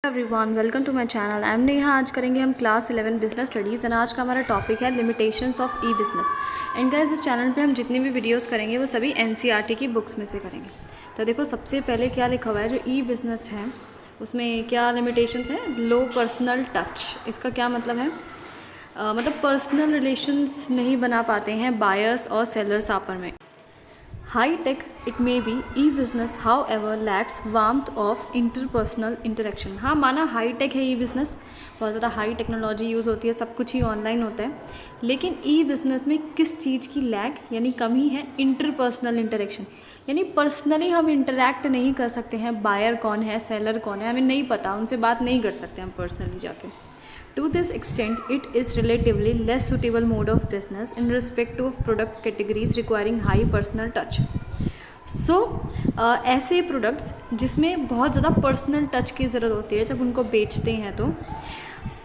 Everyone, welcome to my channel. I am Neha. आज करेंगे हम क्लास 11 बिजनेस स्टडीज़ एंड आज का हमारा टॉपिक है limitations of E business. And guys, इस चैनल पे हम जितनी भी वीडियोस करेंगे वो सभी एनसीईआरटी की बुक्स में से करेंगे। तो देखो, सबसे पहले क्या लिखा हुआ है, जो ई बिज़नेस है उसमें क्या लिमिटेशंस हैं। लो पर्सनल टच, इसका क्या मतलब है? मतलब पर्सनल रिलेशंस नहीं बना पाते हैं बायर्स और सेलर्स आपस में। High tech it may be, e-business however lacks warmth of interpersonal interaction। हाँ, माना हाई टेक है ई बिज़नेस, बहुत ज़्यादा हाई टेक्नोलॉजी यूज़ होती है, सब कुछ ही ऑनलाइन होता है, लेकिन ई बिज़नेस में किस चीज़ की लैक यानी कमी है? इंटरपर्सनल इंटरेक्शन, यानी पर्सनली हम इंटरेक्ट नहीं कर सकते हैं। बायर कौन है, सेलर कौन है, हमें नहीं पता, उनसे बात नहीं कर सकते हम पर्सनली जाके। To this extent, it is relatively less suitable mode of business in respect of product categories requiring high personal touch. So, ऐसे प्रोडक्ट्स जिसमें बहुत ज़्यादा पर्सनल टच की ज़रूरत होती है जब उनको बेचते हैं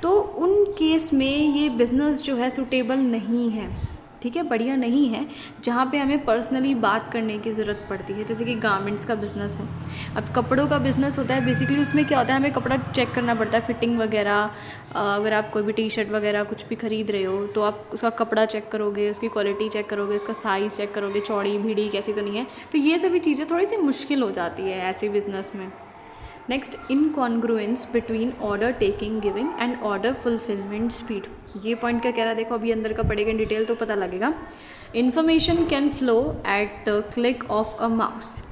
तो उन केस में ये बिज़नेस जो है सूटेबल नहीं है, ठीक है, बढ़िया नहीं है, जहाँ पे हमें पर्सनली बात करने की ज़रूरत पड़ती है। जैसे कि गारमेंट्स का बिज़नेस है, अब कपड़ों का बिज़नेस होता है, बेसिकली उसमें क्या होता है, हमें कपड़ा चेक करना पड़ता है, फिटिंग वगैरह। अगर आप कोई भी टी शर्ट वगैरह कुछ भी ख़रीद रहे हो तो आप उसका कपड़ा चेक करोगे, उसकी क्वालिटी चेक करोगे, उसका साइज़ चेक करोगे, चौड़ी भीड़ी कैसी तो नहीं है। तो ये सभी चीज़ें थोड़ी सी मुश्किल हो जाती है ऐसे बिज़नेस में। Next, incongruence between order taking giving and order fulfilment speed. ये पॉइंट क्या कह रहा है, देखो अभी अंदर का पढ़ेगा इन डिटेल तो पता लगेगा। Information can flow at the click of a mouse.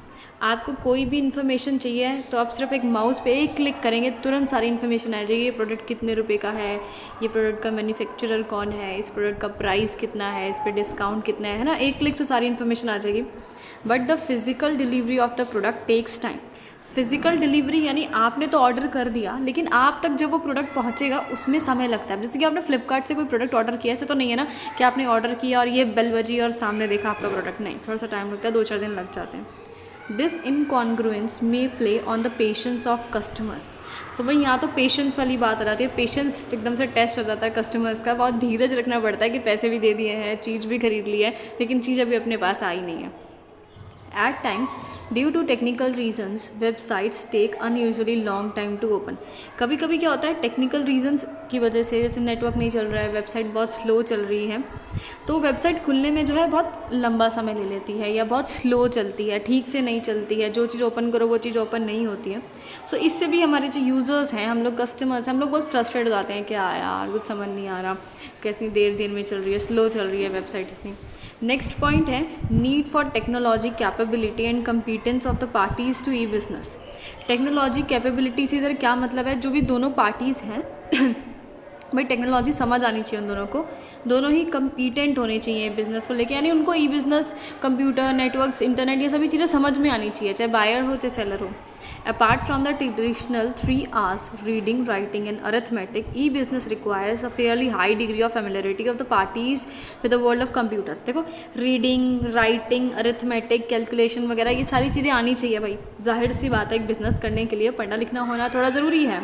आपको कोई भी इन्फॉर्मेशन चाहिए तो आप सिर्फ एक माउस पे एक क्लिक करेंगे, तुरंत सारी इन्फॉर्मेशन आ जाएगी। ये प्रोडक्ट कितने रुपए का है, ये प्रोडक्ट का मैन्युफैक्चरर कौन है, इस प्रोडक्ट का प्राइस कितना है, इस पर डिस्काउंट कितना है ना, एक क्लिक से सारी इन्फॉर्मेशन आ जाएगी। But the physical delivery of the product takes time. Physical delivery यानी आपने तो ऑर्डर कर दिया, लेकिन आप तक जब वो प्रोडक्ट पहुंचेगा उसमें समय लगता है। जैसे कि आपने फ्लिपकार्ट से कोई प्रोडक्ट ऑर्डर किया, ऐसे तो नहीं है ना कि आपने ऑर्डर किया और ये बेल बजी और सामने देखा आपका प्रोडक्ट। नहीं, थोड़ा सा टाइम लगता है, 2-4 दिन लग जाते हैं। This incongruence may play on the patience of customers. So भाई, यहाँ तो पेशेंस वाली बात आ जाती है, पेशेंस एकदम से टेस्ट हो जाता है कस्टमर्स का। बहुत धीरज रखना पड़ता है कि पैसे भी दे दिए हैं, चीज़ भी खरीद ली है, लेकिन चीज़ अभी अपने पास आई नहीं है। At times, due to technical reasons, websites take unusually long time to open। कभी कभी क्या होता है, टेक्निकल रीजंस की वजह से, जैसे नेटवर्क नहीं चल रहा है, वेबसाइट बहुत स्लो चल रही है, तो वेबसाइट खुलने में जो है बहुत लंबा समय ले लेती है या बहुत स्लो चलती है, ठीक से नहीं चलती है। जो चीज़ ओपन करो वो चीज़ ओपन नहीं होती है। सो इससे भी हमारे जो यूज़र्स हैं, हम लोग कस्टमर्स हैं, हम लोग बहुत फ्रस्ट्रेट हो जाते हैं, क्या यार कुछ समझ नहीं आ रहा, कितनी देर में चल रही है, स्लो चल रही है वेबसाइट इतनी। नेक्स्ट पॉइंट है need for technology capability and competence of the parties to e business. Technology capability से इधर क्या मतलब है, जो भी दोनों पार्टीज़ हैं भाई टेक्नोलॉजी समझ आनी चाहिए उन दोनों को, दोनों ही कम्पिटेंट होने चाहिए बिज़नेस को लेके, यानी उनको ई बिज़नेस, कंप्यूटर, नेटवर्क्स, इंटरनेट, ये सभी चीज़ें समझ में आनी चाहिए, चाहे बायर हो चाहे सेलर हो। Apart from the traditional 3 R's reading, writing and arithmetic, e-business requires a fairly high degree of familiarity of the parties with the world of computers। देखो, रीडिंग, राइटिंग, अरिथमेटिक, कैलकुलेशन वगैरह ये सारी चीज़ें आनी चाहिए भाई, जाहिर सी बात है, एक बिज़नेस करने के लिए पढ़ना लिखना होना थोड़ा ज़रूरी है।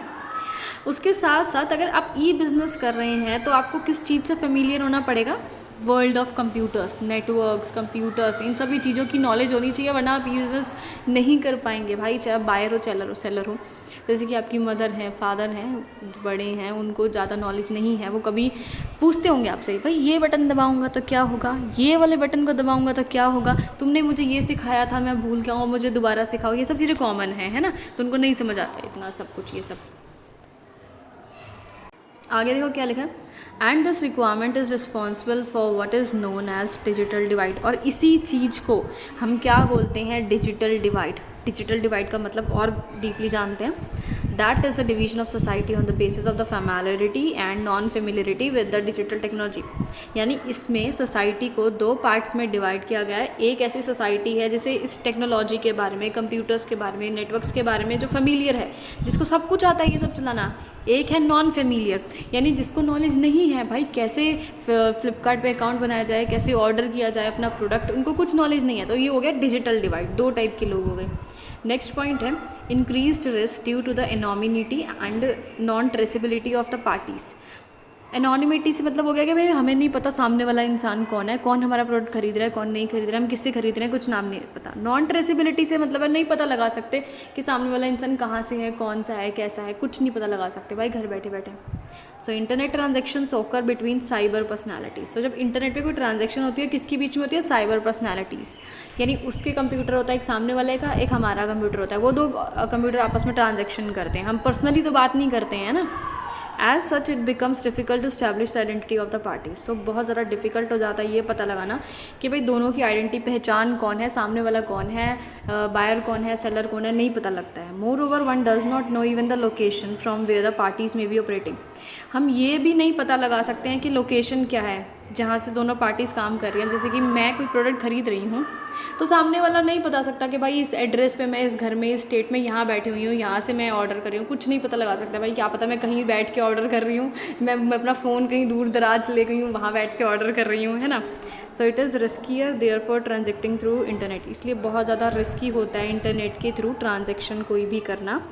उसके साथ साथ अगर आप ई बिज़नेस कर रहे हैं तो आपको किस चीज़ से फेमिलियर होना पड़ेगा? World of computers, networks, computers, इन सभी चीज़ों की नॉलेज होनी चाहिए, वरना आप ई बिज़नेस नहीं कर पाएंगे भाई, चाहे आप बायर हो, सेलर हो। जैसे कि आपकी मदर हैं, फादर हैं, बड़े हैं, उनको ज़्यादा नॉलेज नहीं है, वो कभी पूछते होंगे आपसे, भाई ये बटन दबाऊंगा तो क्या होगा, ये वाले बटन को दबाऊंगा तो क्या होगा, तुमने मुझे ये सिखाया था, मैं भूल गया हूँ, मुझे दोबारा सिखाओ। ये सब चीज़ें कॉमन है ना, तो उनको नहीं समझ आता इतना सब कुछ, ये सब। आगे देखो क्या लिखा है, and this requirement is responsible for what is known as digital divide. और इसी चीज़ को हम क्या बोलते हैं? Digital divide. डिजिटल डिवाइड का मतलब और डीपली जानते हैं, that is the division of society on the basis of the familiarity and non familiarity with the digital technology. यानी इसमें सोसाइटी को 2 पार्ट्स में डिवाइड किया गया है। एक ऐसी सोसाइटी है जिसे इस टेक्नोलॉजी के बारे में, कंप्यूटर्स के बारे में, नेटवर्क्स के बारे में जो फेमिलियर है, जिसको सब कुछ आता है ये सब चलाना। एक है नॉन फेमिलियर, यानी जिसको नॉलेज नहीं है भाई कैसे फ्लिपकार्ट पे अकाउंट बनाया जाए, कैसे ऑर्डर किया जाए अपना प्रोडक्ट, उनको कुछ नॉलेज नहीं है, तो ये हो गया डिजिटल डिवाइड। 2 टाइप के लोग हो गए। नेक्स्ट पॉइंट है increased risk due to the anonymity and non traceability of the parties. Anonymity से मतलब हो गया कि भाई हमें नहीं पता सामने वाला इंसान कौन है, कौन हमारा प्रोडक्ट खरीद रहा है, कौन नहीं खरीद रहा है, हम किससे खरीद रहे हैं, कुछ नाम नहीं पता। नॉन ट्रेसिबिलिटी से मतलब है नहीं पता लगा सकते कि सामने वाला इंसान कहाँ से है, कौन सा है, कैसा है, कुछ नहीं पता लगा सकते भाई घर बैठे बैठे। सो इंटरनेट ट्रांजेक्शन ओकर बिटवीन साइबर पर्सनैलिटीज। सो जब इंटरनेट पे कोई ट्रांजेक्शन होती है किसके बीच में होती है, साइबर पर्सनैलिटीज़, यानी उसके कंप्यूटर होता है एक सामने वाले का, एक हमारा कंप्यूटर होता है, वो दो कंप्यूटर आपस में ट्रांजेक्शन करते हैं, हम पर्सनली तो बात नहीं करते हैं ना। As such it becomes difficult to establish identity of the parties. So बहुत ज़्यादा डिफिकल्ट हो जाता है ये पता लगाना कि भाई दोनों की आइडेंटिटी, पहचान कौन है, सामने वाला कौन है, बायर कौन है, सेलर कौन है, नहीं पता लगता है। Moreover one does not know even the location from where the parties may be operating. हम ये भी नहीं पता लगा सकते हैं कि लोकेशन क्या है जहाँ से दोनों पार्टीज़ काम कर रही हैं। जैसे कि मैं कोई प्रोडक्ट खरीद रही हूँ तो सामने वाला नहीं बता सकता कि भाई इस एड्रेस पे मैं इस घर में इस स्टेट में यहाँ बैठी हुई हूँ, यहाँ से मैं ऑर्डर कर रही हूँ, कुछ नहीं पता लगा सकता। भाई क्या पता मैं कहीं बैठ के ऑर्डर कर रही हूँ, मैं अपना फ़ोन कहीं दूर दराज ले गई हूँ, वहाँ बैठ के ऑर्डर कर रही हूँ, है ना। So it is riskier there for transacting through internet. इसलिए बहुत ज़्यादा रिस्की होता है इंटरनेट के थ्रू ट्रांजेक्शन कोई भी करना।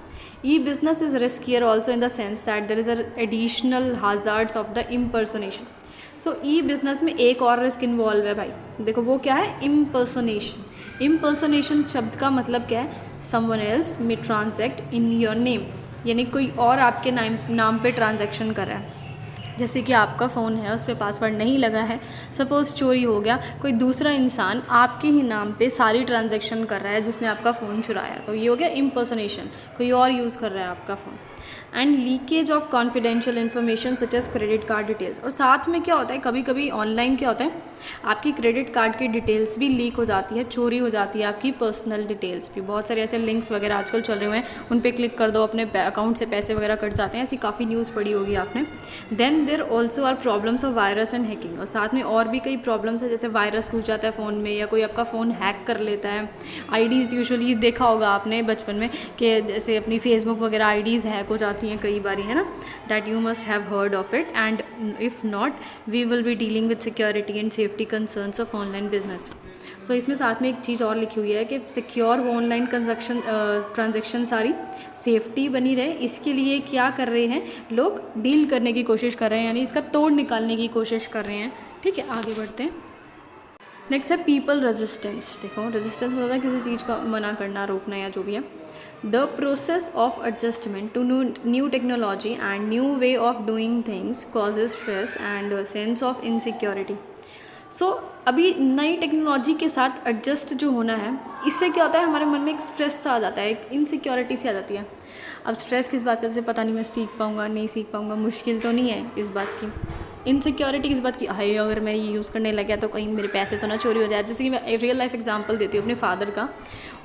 E business is riskier also in the sense that there is additional hazards of the impersonation. So e business में एक और रिस्क इन्वॉल्व है भाई, देखो वो क्या है, इम्पर्सोनेशन। इम्पर्सोनेशन शब्द का मतलब क्या है, someone else may transact in your name, यानी कोई और आपके नाम पे ट्रांजैक्शन कर रहा है। जैसे कि आपका फ़ोन है उस पर पासवर्ड नहीं लगा है, सपोज़ चोरी हो गया, कोई दूसरा इंसान आपके ही नाम पे सारी ट्रांजैक्शन कर रहा है जिसने आपका फ़ोन चुराया, तो ये हो गया इम्पर्सोनेशन, कोई और यूज़ कर रहा है आपका phone. And leakage of confidential information such as credit card details. और साथ में क्या होता है, कभी कभी ऑनलाइन क्या होता है, आपकी क्रेडिट कार्ड की डिटेल्स भी लीक हो जाती है, चोरी हो जाती है, आपकी पर्सनल डिटेल्स भी। बहुत सारे ऐसे लिंक्स वगैरह आजकल चल रहे हुए हैं, उन पे क्लिक कर दो, अपने अकाउंट से पैसे वगैरह कट जाते हैं, ऐसी काफ़ी न्यूज़ पढ़ी होगी आपने। Then there also are problems of virus and hacking. और साथ में और भी कई प्रॉब्लम्स है, जैसे वायरस घुस जाता है फ़ोन में, या कोई आपका फ़ोन हैक कर लेता है। आईडीज़ यूजुअली देखा होगा आपने बचपन में कि जैसे अपनी फेसबुक वगैरह आईडीज़ हैक हो जाती हैं कई बारी, है ना। That you must have heard of it, and if not we will be dealing with security and safety concerns of online business. So इसमें साथ में एक चीज़ और लिखी हुई है कि सिक्योर हो ऑनलाइन ट्रांजेक्शन सारी, सेफ्टी बनी रहे, इसके लिए क्या कर रहे हैं लोग, डील करने की कोशिश कर रहे हैं, यानी इसका तोड़ निकालने की कोशिश कर रहे हैं। ठीक है, आगे बढ़ते हैं। नेक्स्ट है पीपल रेजिस्टेंस। देखो रेजिस्टेंस मतलब है किसी चीज़ का मना करना, रोकना या जो भी है। The process of adjustment to new technology and new way of doing things causes stress and sense of insecurity. So अभी नई टेक्नोलॉजी के साथ एडजस्ट जो होना है, इससे क्या होता है, हमारे मन में एक स्ट्रेस सा आ जाता है, एक इनसिक्योरिटी सी आ जाती है। अब स्ट्रेस किस बात का, जैसे पता नहीं मैं सीख पाऊँगा नहीं सीख पाऊँगा, मुश्किल तो नहीं है इस बात की। इनसिक्योरिटी किस बात की, हाय अगर मैं ये यूज़ करने लग गया तो कहीं मेरे पैसे तो ना चोरी हो जाए। जैसे कि मैं रियल लाइफ एग्जांपल देती हूँ अपने फादर का।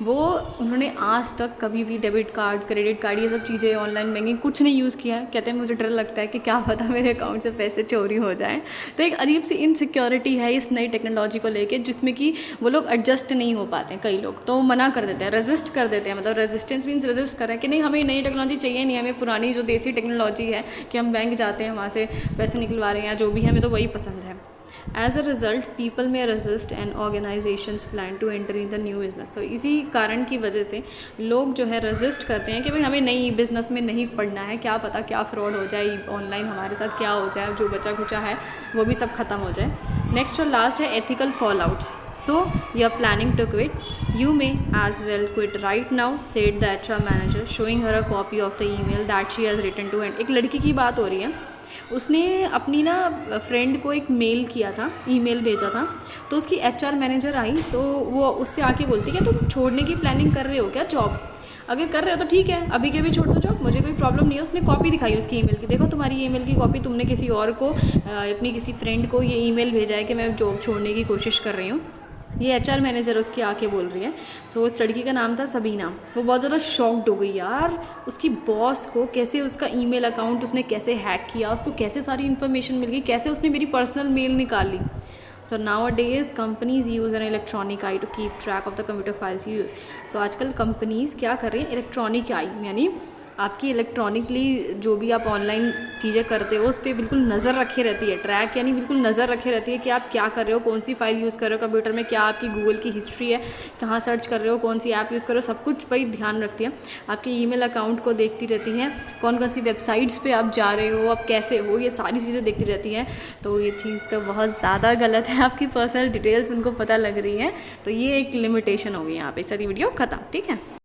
उन्होंने आज तक कभी भी डेबिट कार्ड, क्रेडिट कार्ड, ये सब चीज़ें, ऑनलाइन बैंकिंग कुछ नहीं यूज़ किया है। कहते हैं मुझे डर लगता है कि क्या पता मेरे अकाउंट से पैसे चोरी हो जाएं। तो एक अजीब सी इनसिक्योरिटी है इस नई टेक्नोलॉजी को लेके, जिसमें कि वो लोग एडजस्ट नहीं हो पाते हैं। कई लोग तो मना कर देते हैं, रेजिस्ट कर देते हैं। मतलब रेजिस्टेंस मीन्स रेजिस्ट कर रहे हैं कि नहीं हमें नई टेक्नोलॉजी चाहिए नहीं, हमें पुरानी जो देसी टेक्नोलॉजी है कि हम बैंक जाते हैं वहाँ से पैसे निकलवा रहे हैं या जो भी है, हमें तो वही पसंद है। As a result people may resist and organisations plan to enter in the new business. तो इसी कारण की वजह से लोग जो है रेजिस्ट करते हैं कि भाई हमें नई बिजनेस में नहीं पढ़ना है, क्या पता क्या फ्रॉड हो जाए ऑनलाइन, हमारे साथ क्या हो जाए, जो बचा खुचा है वो भी सब खत्म हो जाए। नेक्स्ट और लास्ट है ethical fallouts. So you are planning to quit, you may as well quit right now, said the HR manager showing her a copy of the email that she has written to end. एक लड़की की बात हो रही है, उसने अपनी ना फ्रेंड को एक मेल किया था, ईमेल भेजा था, तो उसकी HR मैनेजर आई तो वो उससे आके बोलती है तुम छोड़ने की प्लानिंग कर रहे हो क्या जॉब, अगर कर रहे हो तो ठीक है अभी के भी छोड़ दो जॉब, मुझे कोई प्रॉब्लम नहीं है। उसने कॉपी दिखाई उसकी ईमेल की, देखो तुम्हारी ईमेल की कॉपी, तुमने किसी और को अपनी किसी फ्रेंड को ये ईमेल भेजा है कि मैं जॉब छोड़ने की कोशिश कर रही हूँ। ये HR मैनेजर उसकी आके बोल रही है। सो इस लड़की का नाम था सबीना। वो बहुत ज़्यादा शॉक्ड हो गई यार, उसकी बॉस को कैसे उसका ईमेल अकाउंट उसने कैसे हैक किया, उसको कैसे सारी इन्फॉर्मेशन मिल गई, कैसे उसने मेरी पर्सनल मेल निकाल ली। So nowadays companies use an electronic eye to keep track of the computer files use. So आजकल कंपनीज़ क्या कर रही हैं, इलेक्ट्रॉनिक आई यानी आपकी इलेक्ट्रॉनिकली जो भी आप ऑनलाइन चीज़ें करते हो उस पर बिल्कुल नज़र रखे रहती है। ट्रैक यानी बिल्कुल नज़र रखे रहती है कि आप क्या कर रहे हो, कौन सी फाइल यूज़ कर रहे हो कंप्यूटर में, क्या आपकी गूगल की हिस्ट्री है, कहाँ सर्च कर रहे हो, कौन सी ऐप यूज़ कर रहे हो, सब कुछ पर ध्यान रखती है। आपके ईमेल अकाउंट को देखती रहती हैं, कौन कौन सी वेबसाइट्स पे आप जा रहे हो, आप कैसे हो, ये सारी चीज़ें देखती रहती हैं। तो ये चीज़ तो बहुत ज़्यादा गलत है, आपकी पर्सनल डिटेल्स उनको पता लग रही हैं। तो ये एक लिमिटेशन होगी यहाँ पे। सारी वीडियो ख़त्म, ठीक है।